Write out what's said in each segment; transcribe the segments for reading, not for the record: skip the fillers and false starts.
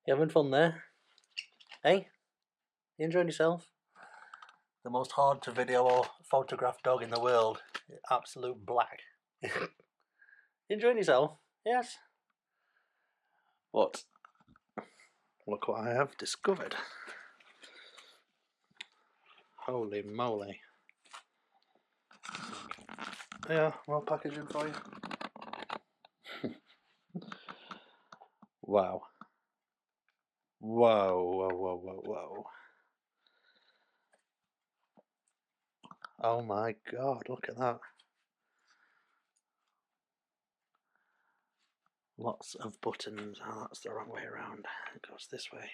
You having fun there? Hey? You enjoying yourself? The most hard to video or photograph dog in the world. Absolute black. You enjoying yourself? Yes. But look what I have discovered. Holy moly. Yeah, more packaging for you. Wow. Whoa, whoa, whoa, whoa, whoa. Oh my god, look at that. Lots of buttons. Oh, that's the wrong way around. It goes this way.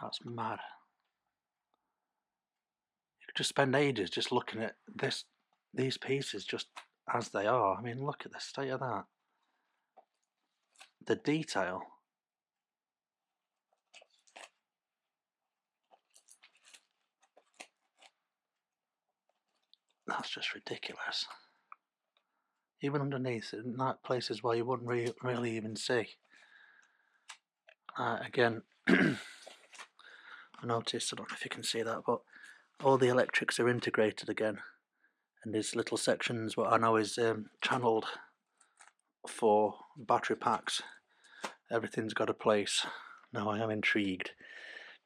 That's mad. You could just spend ages just looking at these pieces just as they are. I mean, look at the state of that. The detail. That's just ridiculous. Even underneath, in that places where you wouldn't really even see. Again, I noticed, I don't know if you can see that, but all the electrics are integrated again. And these little sections, what I know is channeled for battery packs. Everything's got a place. Now I am intrigued,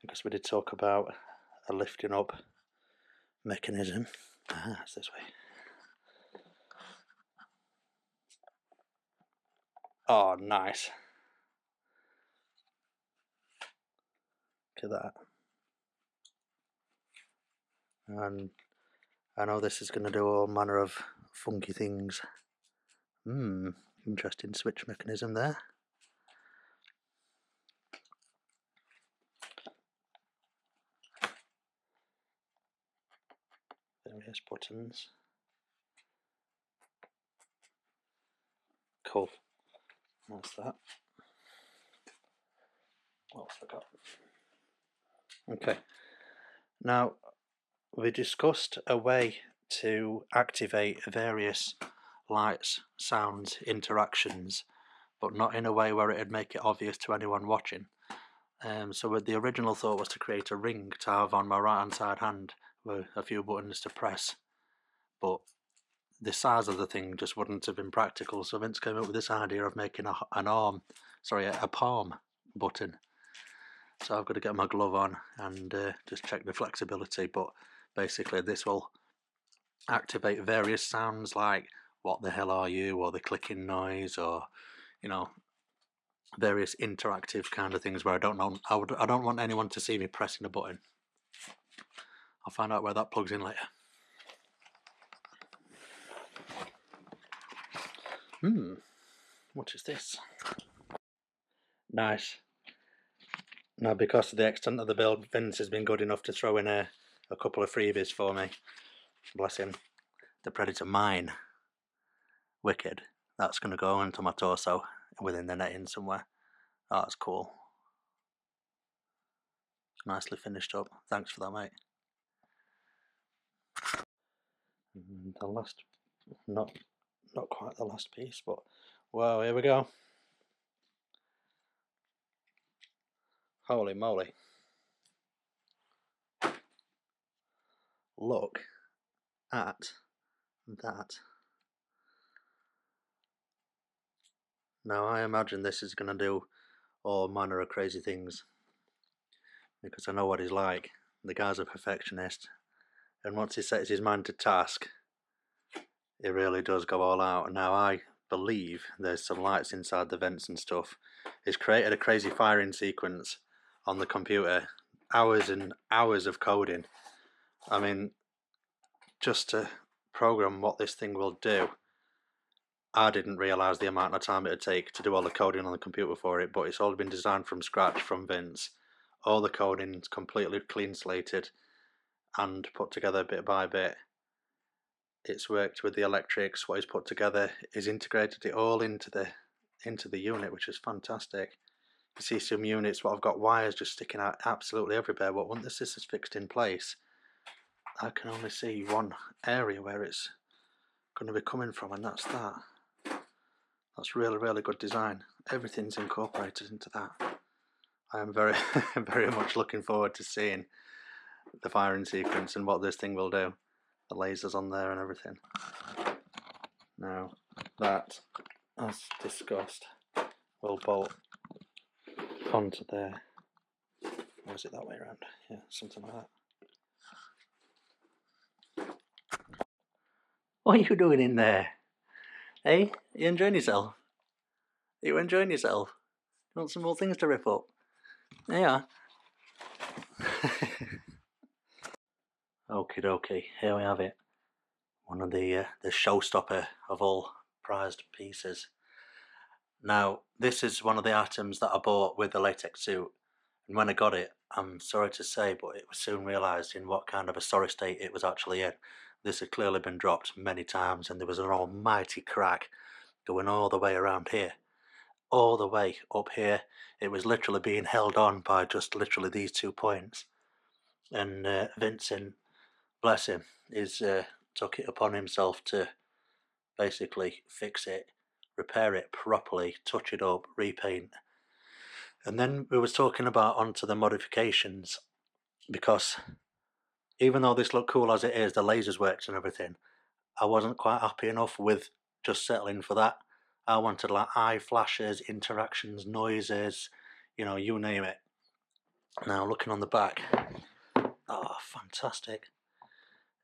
because we did talk about a lifting up mechanism. It's this way. Oh, nice. Look at that. And I know this is going to do all manner of funky things. Interesting switch mechanism there. Various buttons. Cool. That's that. What else I got? Okay. Now, we discussed a way to activate various lights, sounds, interactions, but not in a way where it'd make it obvious to anyone watching. So the original thought was to create a ring to have on my right hand side hand with a few buttons to press, but the size of the thing just wouldn't have been practical, so Vince came up with this idea of making a palm button. So I've got to get my glove on and just check the flexibility, but basically this will activate various sounds like "what the hell are you" or the clicking noise, or various interactive kind of things where I don't want anyone to see me pressing a button. I'll find out where that plugs in later. What is this? Nice. Now, because of the extent of the build, Vince has been good enough to throw in a couple of freebies for me. Bless him. The Predator Mine. Wicked. That's going to go into my torso within the netting somewhere. Oh, that's cool. Nicely finished up. Thanks for that, mate. And the last, not quite the last piece, but wow, here we go. Holy moly. Look at that. Now, I imagine this is going to do all manner of crazy things, because I know what he's like. The guy's a perfectionist, and once he sets his mind to task, it really does go all out. Now, I believe there's some lights inside the vents and stuff. He's created a crazy firing sequence on the computer, hours and hours of coding. I mean, just to program what this thing will do, I didn't realise the amount of time it would take to do all the coding on the computer for it, but it's all been designed from scratch from Vince. All the coding is completely clean slated and put together bit by bit. It's worked with the electrics. What he's put together is integrated it all into the unit, which is fantastic. You see some units what I've got wires just sticking out absolutely everywhere, but once this is fixed in place, I can only see one area where it's going to be coming from, and that's that. That's really good design. Everything's incorporated into that. I am very very much looking forward to seeing the firing sequence and what this thing will do. The lasers on there and everything. Now that, as discussed, will bolt onto there. Or is it that way around? Yeah, something like that. What are you doing in there? Hey, are you enjoying yourself? Are you enjoying yourself? You want some more things to rip up? There you are. Okie dokie, here we have it. One of the showstopper of all prized pieces. Now, this is one of the items that I bought with the latex suit, and when I got it, I'm sorry to say, but it was soon realised in what kind of a sorry state it was actually in. This had clearly been dropped many times, and there was an almighty crack going all the way around here. All the way up here. It was literally being held on by just literally these 2 points. And Vincent, bless him, took it upon himself to basically fix it, repair it properly, touch it up, repaint. And then we was talking about onto the modifications, because even though this looked cool as it is, the lasers worked and everything, I wasn't quite happy enough with just settling for that. I wanted like eye flashes, interactions, noises, you name it. Now looking on the back, oh, fantastic.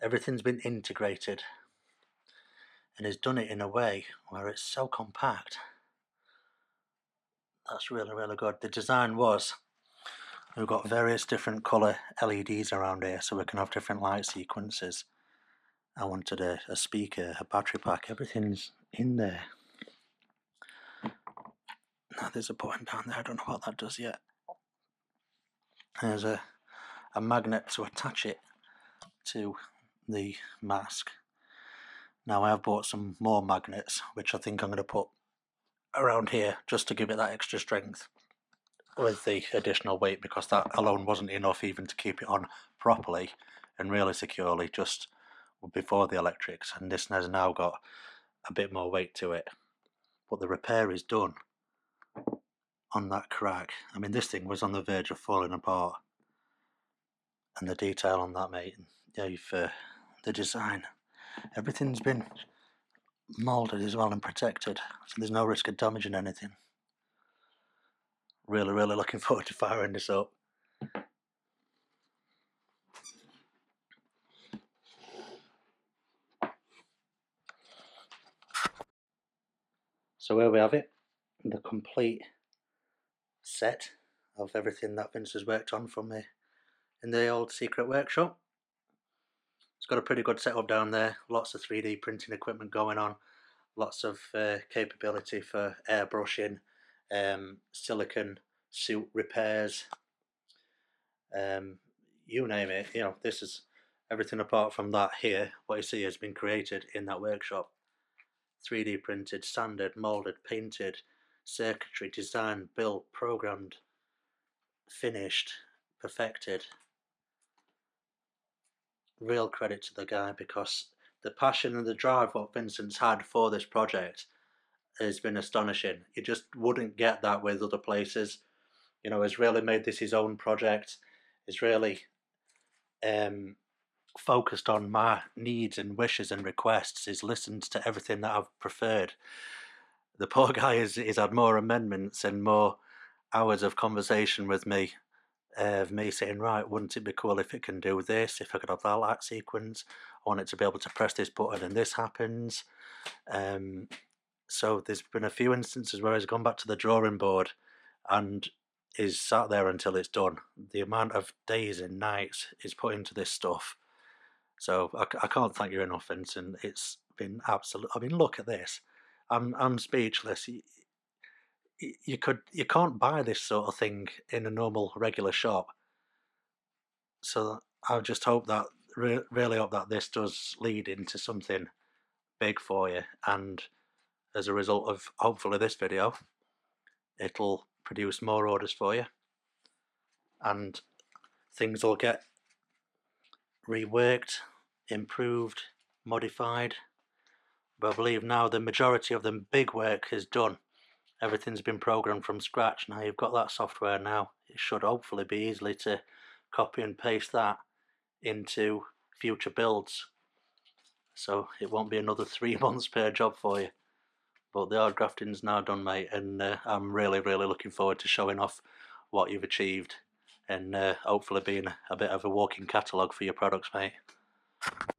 Everything's been integrated and has done it in a way where it's so compact. That's really good. The design was, we've got various different colour LEDs around here so we can have different light sequences. I wanted a speaker, a battery pack, everything's in there. Now there's a button down there, I don't know what that does yet. There's a magnet to attach it to the mask. Now I have bought some more magnets, which I think I'm going to put around here just to give it that extra strength with the additional weight, because that alone wasn't enough even to keep it on properly and really securely just before the electrics, and this has now got a bit more weight to it. But the repair is done on that crack. I mean, this thing was on the verge of falling apart, and the detail on that, mate, the design, everything's been moulded as well and protected, so there's no risk of damaging anything. Really looking forward to firing this up. So here we have it, the complete set of everything that Vince has worked on from me in the old secret workshop. It's got a pretty good setup down there, lots of 3D printing equipment going on, lots of capability for airbrushing, silicon suit repairs, you name it. This is everything apart from that here. What you see has been created in that workshop. 3D printed, sanded, moulded, painted, circuitry, designed, built, programmed, finished, perfected. Real credit to the guy, because the passion and the drive what Vincent's had for this project has been astonishing. You just wouldn't get that with other places. He's really made this his own project. He's really focused on my needs and wishes and requests. He's listened to everything that I've preferred. The poor guy has had more amendments and more hours of conversation with me, of me saying, right, wouldn't it be cool if it can do this, if I could have that light sequence, I want it to be able to press this button and this happens. So there's been a few instances where he's gone back to the drawing board and is sat there until it's done. The amount of days and nights he's put into this stuff. So I can't thank you enough, Vincent. It's been absolute. I mean, look at this. I'm speechless. You can't buy this sort of thing in a normal regular shop. So I just hope that really hope that this does lead into something big for you, and as a result of hopefully this video, it'll produce more orders for you, and things will get reworked, improved, modified, But I believe now the majority of the big work is done. Everything's been programmed from scratch. Now you've got that software now. It should hopefully be easily to copy and paste that into future builds. So it won't be another 3 months per job for you. But the hard grafting's now done, mate, and I'm really, really looking forward to showing off what you've achieved and hopefully being a bit of a walking catalogue for your products, mate.